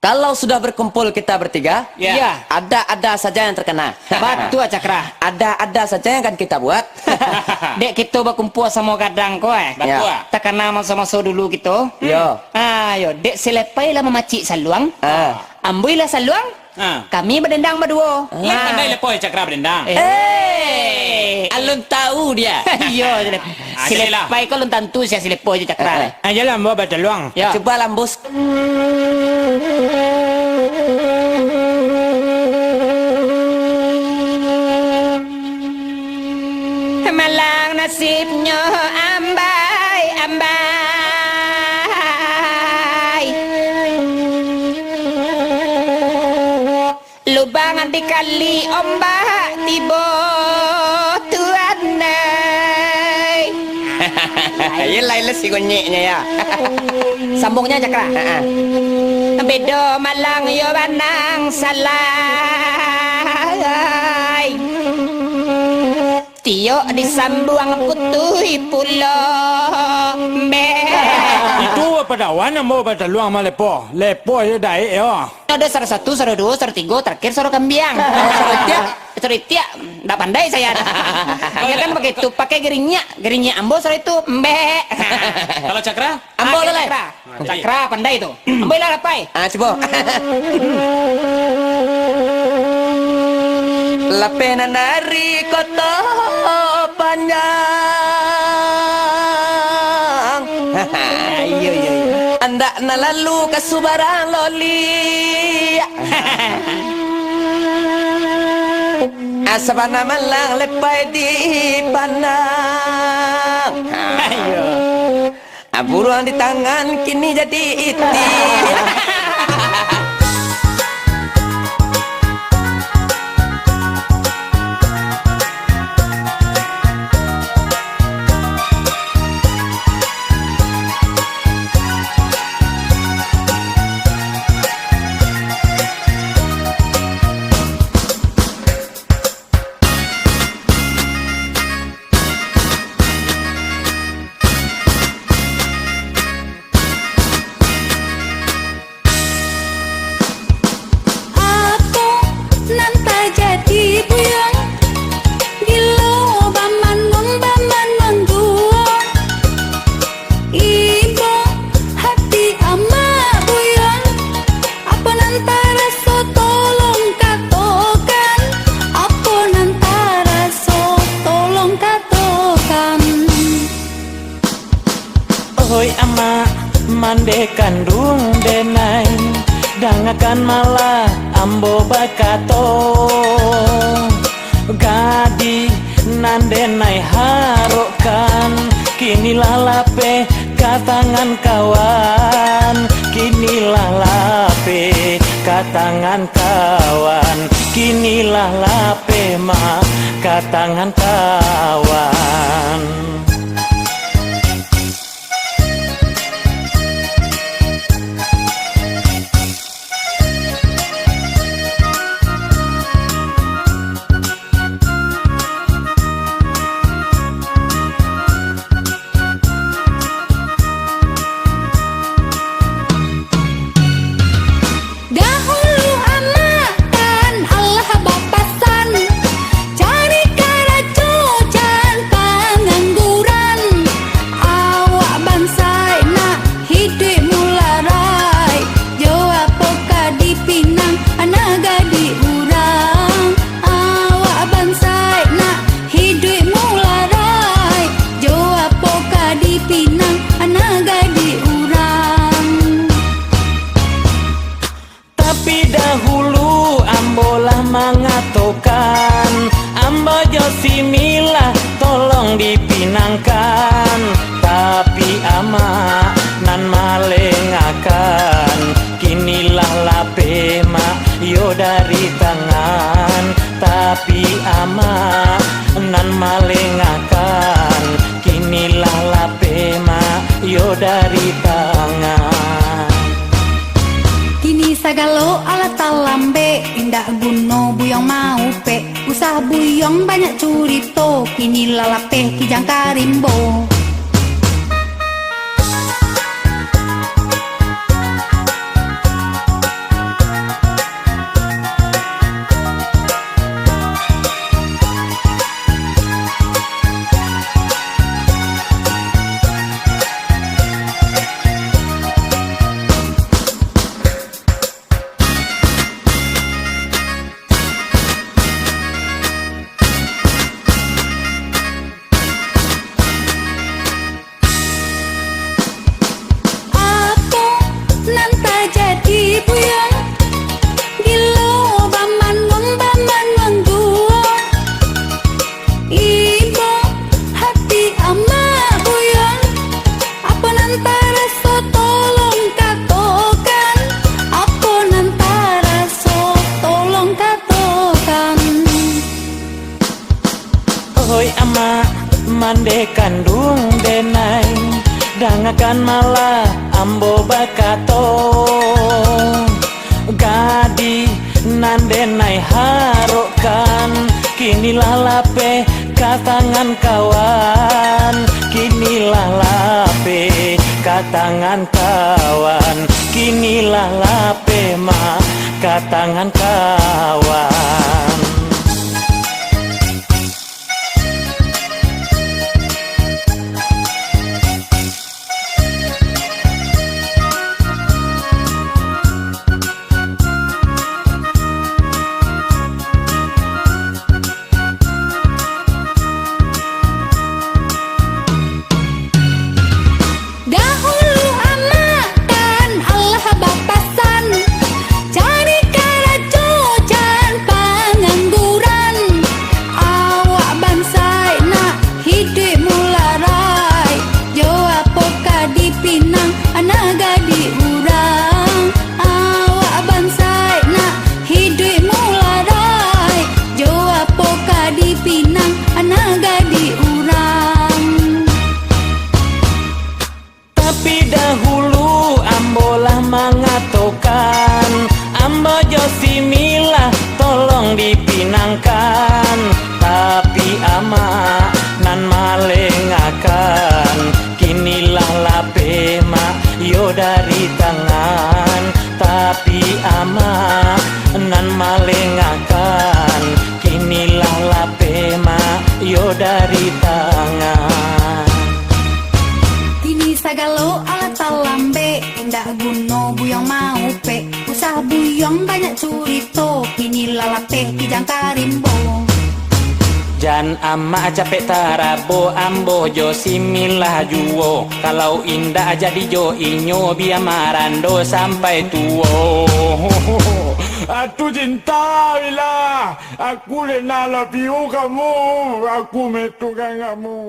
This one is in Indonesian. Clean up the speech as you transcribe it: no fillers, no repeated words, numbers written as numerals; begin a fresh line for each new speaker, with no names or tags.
Kalau sudah berkumpul kita bertiga,
Ya.
ada saja yang terkena.
Batu Cakra.
Ada saja yang akan kita buat.
Dek kita berkumpul sama kadang ko
Ya.
Tak kenal masa-masa dulu gitu.
Yo.
Ayo, dek selepai lah memacik saluang. Amboi lah saluang. Kami berdendang berdua.
Lah pandai lepoi Cakra berdendang.
Alun tahu dia.
Iya,
jelah.
selepai kau tentu saya selepai je Cakra.
Ajalah bawa bataluang.
Ya.
Coba lambus.
Malang nasibnya ambai ambai, lubang dikali ombak tiba tuan nay.
Ya lain si gonyeknya ya.
Sambungnya Cakra. Bedo malang yo banang salai, Tio disambung putui pulau
Itu pada wana mau bataluang malepo. Lepo ya dai yo.
Ada salah satu, salah dua, salah tiga, terakhir salah kambing. Salah tiak, nggak pandai saya. Ya kan begitu, pakai gerinya ambo salah itu mbe.
Kalau Cakra?
Ambo lelai.
Cakra pandai itu. Ambo lah lapai.
Coba. Lapena nari kota panjang.
Iya.
Anda na lalu ke Subarang loli. Asabana malang lepai di panang.
Ayo.
Buruan di tangan kini jadi iti.
Hoi ama mande kandung denai dangakan malah ambo bakato gadi nandenai harokan kini lalape katangan kawan kini lalape katangan kawan kini lalape ma katangan kawan. Mengatokan ambo josi milah tolong dipinangkan tapi ama nan malengakan kinilah lape ma yo dari tangan tapi ama nan malengakan kinilah lape ma yo dari tangan.
Kini sagalo ala talambe indah guno buyong mau pe usah buyong banyak curito kini lalape kijang karimbo.
hoi ama mande kandung denai dangakan malah ambo bakato gadi nandenai harokan kini lalape katangan kawan kini lalape katangan kawan kini lalape ma katangan kawan.
Dahulu amatan Allah bapasan cari karacocan pengangguran awak bansai nak hidup mularai jo apoka di Pinang anaga di urang awak bansai nak hidup mularai jo apoka di Pinang anaga di urang.
Tapi dahulu ambolah mengatakan ambo Josimilah tolong dipinangkan tapi ama nan malengakan kinilah lape ma yo dari tangan tapi ama nan malengakan kinilah lape ma yo dari tangan.
Kini sagalo alat talambe indah guno buyong mau pe usah buyong banyak curito kini lalape kijang karimbo.
Jan ama capek tarabo ambo Josimilah juo kalau indah jadi jo inyo biar marando sampai tuo.
Aku cinta Wila. Aku lena love you kamu. Aku metukan kamu.